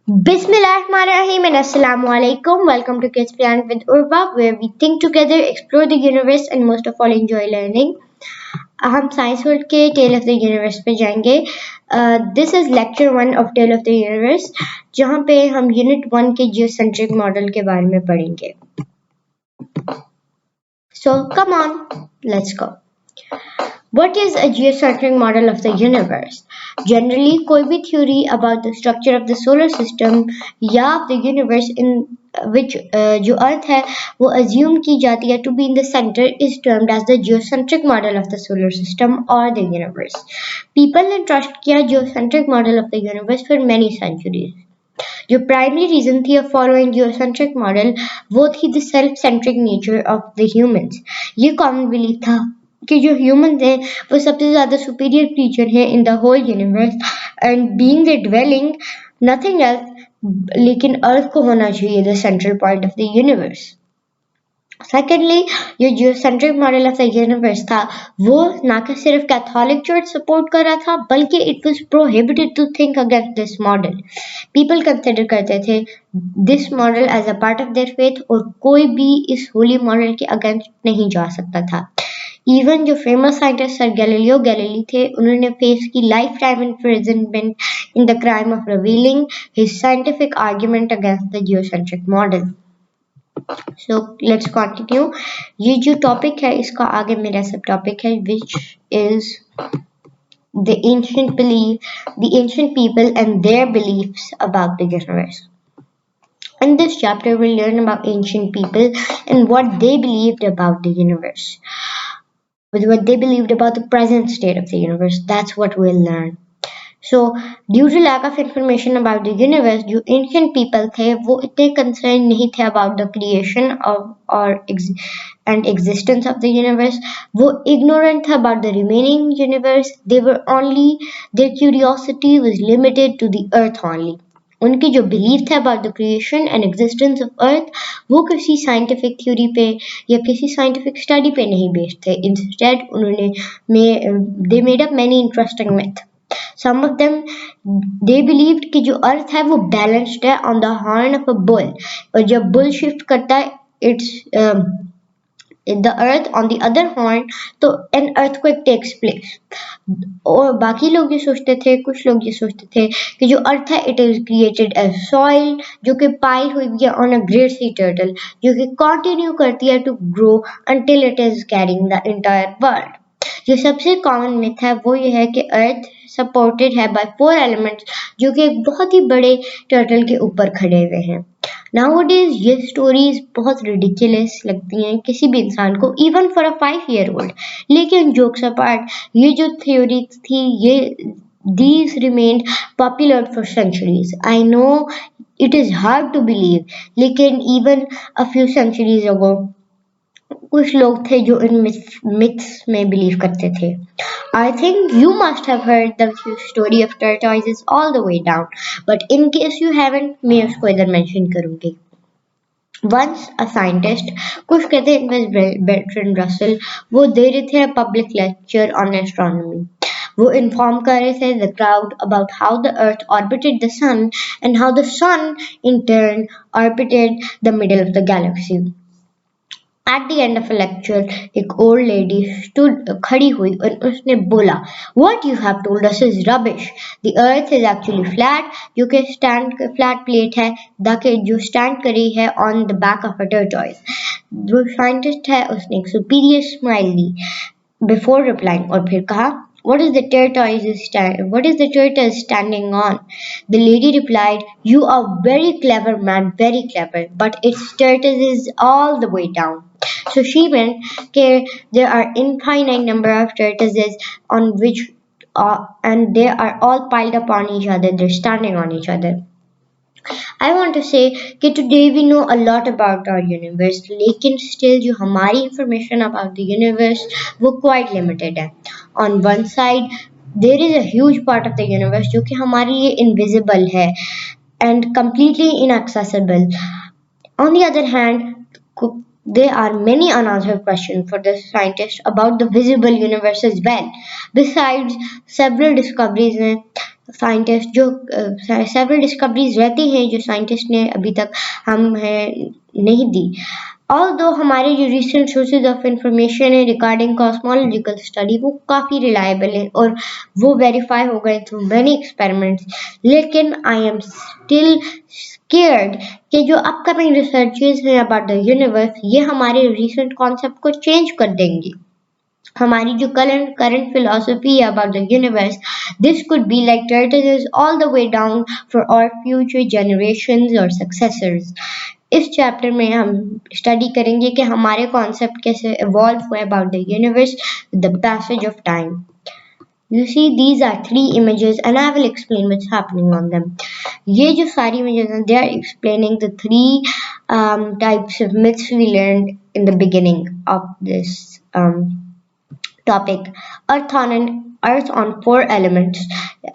Bismillahirrahmanirrahim and Assalamu alaikum. Welcome to Kids Planet with Urwa, where we think together, explore the universe, and most of all enjoy learning. हम science world के tale of the universe पे जाएंगे. This is lecture 1 of tale of the universe, जहाँ पे हम unit 1 के geocentric model के बारे में पढ़ेंगे. So come on, let's go. What is a geocentric model of the universe? Generally, कोई भी theory about the structure of the solar system या the universe in which जो अर्थ है वो assume की जाती है to be in the center is termed as the geocentric model of the solar system or the universe. People ने trust किया geocentric model of the universe for many centuries. जो primary reason थी of following geocentric model वो थी the self centric nature of the humans. ये common belief था कि जो ह्यूमंस हैं वो सबसे ज्यादा सुपीरियर क्रीचर हैं in the whole universe and being the dwelling nothing else, लेकिन अर्थ को होना चाहिए the central point of the universe. Secondly, जो geocentric model of the universe था वो ना कि सिर्फ कैथोलिक चर्च सपोर्ट कर रहा था बल्कि it was prohibited to think against this model. People consider करते थे this model as a part of their faith और कोई भी इस होली मॉडल के अगेंस्ट नहीं जा सकता था. इवन जो famous scientist sir Galileo Galilei थे उन्होंने फेस की life time imprisonment in the crime of revealing his scientific argument against the geocentric model. So let's continue. ये जो टॉपिक है इसका आगे मेरा सब टॉपिक है which is the ancient people and their beliefs about the universe. In this chapter we'll learn about ancient people and what they believed about the universe. With what they believed about the present state of the universe, that's what we'll learn. So, due to lack of information about the universe, जो ancient people थे वो इतने concerned नहीं थे about the creation and existence of the universe. वो ignorant थे about the remaining universe. Their curiosity was limited to the earth only. उनकी जो बिलीफ थे about the creation and existence of earth वो किसी scientific theory पे या किसी scientific study पे नहीं based थे. Instead they made up many interesting myths. Some of them they believed कि जो अर्थ है वो balanced है on the horn of a bull, और जब bull shift करता है it's the earth on the other horn तो an earthquake takes place. और बाकी लोग ये सोचते थे, कुछ लोग ये सोचते थे कि जो अर्थ है it is created as soil जो कि पाई हुई है on a great sea turtle जो कि continue करती है to grow until it is carrying the entire world. जो सबसे कॉमन मिथ है वो ये है कि अर्थ सपोर्टेड है बाय 4 एलिमेंट्स जो कि एक बहुत ही बड़े टर्टल के ऊपर खड़े हुए हैं. नाउअडेज ये स्टोरीज बहुत रिडिकुलस लगती हैं किसी भी इंसान को, इवन फॉर अ 5-year-old. लेकिन जोक्स अपार्ट, ये जो थ्योरी थी ये these remained popular for centuries. I know it is hard to believe, लेकिन even a few centuries ago कुछ लोग थे जो इन myths में बिलीव करते थे. I think you must have heard the story of tortoises all the way down, but in case you haven't, मैं उसको इधर mention करूँगी. Once a scientist, कुछ कहते हैं Bertrand Russell, वो दे रहे थे public lecture on astronomy. वो inform कर रहे थे the crowd about how the earth orbited the sun and how the sun in turn orbited the middle of the galaxy. At the end of a lecture, एक old lady खड़ी हुई और उसने बोला, What you have told us is rubbish. The earth is actually flat, जो कि flat plate है, ताकि जो stand करी है on the back of a tortoise. जो scientist है उसने एक superior smile दी before replying और फिर कहा, What is the tortoise standing on? The lady replied, You are very clever, man, very clever, but its tortoise is all the way down. So she meant that there are infinite number of tortoises on which and they are all piled up on each other. They're standing on each other. I want to say that today we know a lot about our universe, लेकिन still जो हमारी information about the universe वो quite limited है. On one side, there is a huge part of the universe जो कि हमारे लिए invisible है and completely inaccessible. On the other hand, there are many unanswered questions for the scientists about the visible universe as well. Besides several discoveries scientist जो several discoveries रहती हैं जो scientist ने अभी तक हमें नहीं दी। Although हमारे जो recent sources of information है regarding cosmological study वो काफ़ी reliable है और वो verify हो गए through many experiments, लेकिन I am still scared कि जो upcoming researches हैं about the universe ये हमारे recent concept को change कर देंगी। हमारी जो current philosophy about the universe, this could be like tortoises all the way down for our future generations or successors। इस चैप्टर में हम स्टडी करेंगे कि हमारे कॉन्सेप्ट कैसे इवॉल्व हुए about the universe with the passage of time. You see, these are three images and I will explain what's happening on them. ये जो सारी images हैं, they are explaining the three types of myths we learned in the beginning of this topic. Earth on four elephants.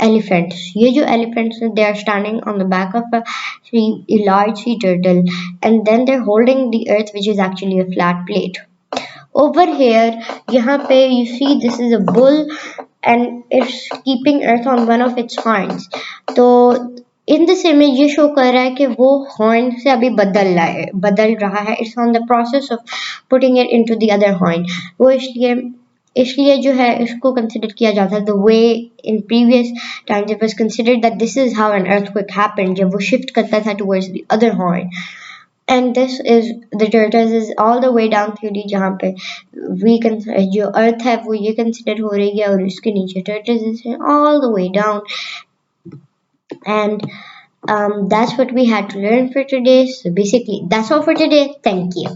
ये जो elephants हैं, they are standing on the back of a large sea turtle, and then they're holding the earth, which is actually a flat plate. Over here, यहाँ पे you see this is a bull and it's keeping earth on one of its horns. तो in this image ये show कर रहा है कि वो horn से अभी बदल रहा है. It's on the process of putting it into the other horn. वो इसलिए जो है इसको कंसिडर किया जाता है the way in previous times it was considered that this is how an earthquake happened जब वो shift करता था towards the other horn. And this is the tortoise is all the way down theory जहाँ पे जो अर्थ है वो ये कंसिडर हो रही है और इसके नीचे tortoises हैं all the way down. And that's what we had to learn for today. So basically that's all for today. Thank you.